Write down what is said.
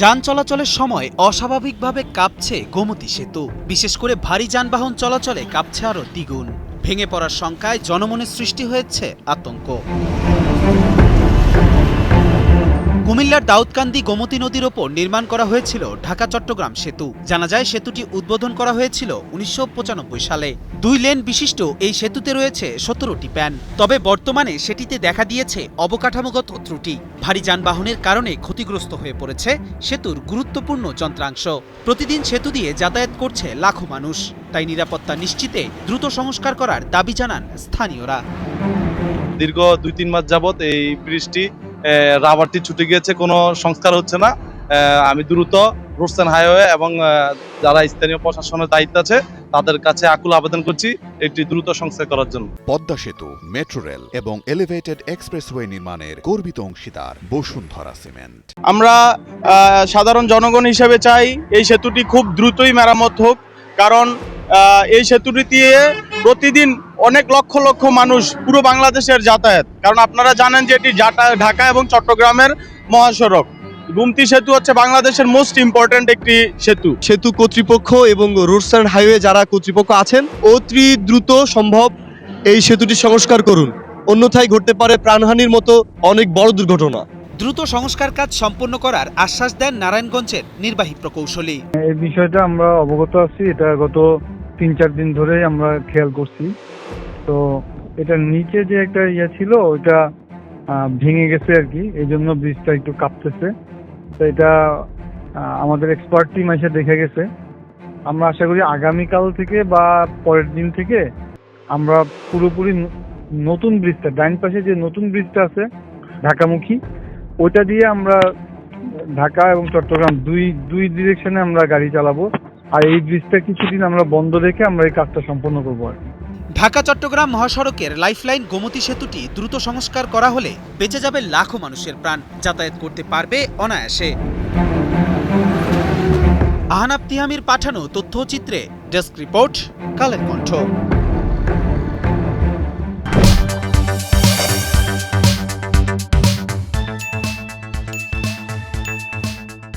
যান চলাচলের সময় অস্বাভাবিকভাবে কাঁপছে গোমতী সেতু। বিশেষ করে ভারী যানবাহন চলাচলে কাঁপছে আরও দ্বিগুণ। ভেঙে পড়ার শঙ্কায় জনমনে সৃষ্টি হয়েছে আতঙ্ক। কুমিল্লার দাউদকান্দি গোমতী নদীর ওপর নির্মাণ করা হয়েছিল ঢাকা চট্টগ্রাম সেতু। জানা যায় সেতুটি উদ্বোধন করা হয়েছিল ১৯৯৫ সালে। ২ লেন বিশিষ্ট এই সেতুতে রয়েছে ১৭টি প্যান। তবে বর্তমানে সেটিতে দেখা দিয়েছে অবকাঠামোগত ত্রুটি। ভারী যানবাহনের কারণে ক্ষতিগ্রস্ত হয়ে পড়েছে সেতুর গুরুত্বপূর্ণ যন্ত্রাংশ। প্রতিদিন সেতু দিয়ে যাতায়াত করছে লাখো মানুষ। তাই নিরাপত্তা নিশ্চিতে দ্রুত সংস্কার করার দাবি জানান স্থানীয়রা। দীর্ঘ ২-৩ মাস যাবত এই ব্রিজটি রাবারটি ছুটে গিয়েছে, কোনো সংস্কার হচ্ছে না। আমি দ্রুত রোডস অ্যান্ড হাইওয়ে এবং যারা স্থানীয় প্রশাসনের দায়িত্ব আছে তাদের কাছে আকুল আবেদন করছি এটি দ্রুত সংস্কার করার জন্য। পদ্মা সেতু, মেট্রো রেল এবং এলিভেটেড এক্সপ্রেসওয়ে নির্মাণের গর্বিত অংশীদার বসুন্ধরা সিমেন্ট। আমরা সাধারণ জনগণ হিসেবে চাই এই সেতুটি খুব দ্রুতই মেরামত হোক, কারণ এই সেতুটি দিয়ে প্রতিদিন অনেক লক্ষ লক্ষ মানুষ পুরো বাংলাদেশের যাতায়াত। কারণ আপনারা জানেন যে এটি ঢাকা এবং চট্টগ্রামের মহাসড়ক। গোমতী সেতু হচ্ছে বাংলাদেশের মোস্ট ইম্পর্ট্যান্ট একটি সেতু। সেতু কর্তৃপক্ষ এবং রোডস অ্যান্ড হাইওয়ে যারা কর্তৃপক্ষ আছেন অতি দ্রুত সম্ভব এই সেতুটি সংস্কার করুন, অন্যথায় ঘটতে পারে প্রাণহানির মতো অনেক বড় দুর্ঘটনা। দ্রুত সংস্কার কাজ সম্পন্ন করার আশ্বাস দেন নারায়ণগঞ্জের নির্বাহী প্রকৌশলী। এই বিষয়টা আমরা অবগত আছি, এটা গত ৩-৪ দিন ধরে আমরা খেয়াল করছি। তো এটার নিচে যে একটা ছিল ওইটা ভেঙে গেছে আর কি, এই জন্য ব্রিজটা একটু কাঁপতেছে। তো এটা আমাদের এক্সপার্ট টিম এসে দেখে গেছে। আমরা আশা করি আগামীকাল থেকে বা পরের দিন থেকে আমরা পুরোপুরি নতুন ব্রিজটা, ডাইন পাশে যে নতুন ব্রিজটা আছে ঢাকামুখী, ওইটা দিয়ে আমরা ঢাকা এবং চট্টগ্রাম দুই ডিরেকশনে আমরা গাড়ি চালাবো। আর এই ব্রিজটা কিছুদিন আমরা বন্ধ রেখে আমরা এই কাজটা সম্পন্ন করবো আর কি। ঢাকা চট্টগ্রাম মহাসড়কের লাইফলাইন গোমতী সেতুটি দ্রুত সংস্কার করা হলে বেঁচে যাবে লাখো মানুষের প্রাণ, যাতায়াত করতে পারবে অনায়াসে। আহনাব তিহামির পাঠানো তথ্যচিত্রে ডেস্ক রিপোর্ট, কালের কণ্ঠ।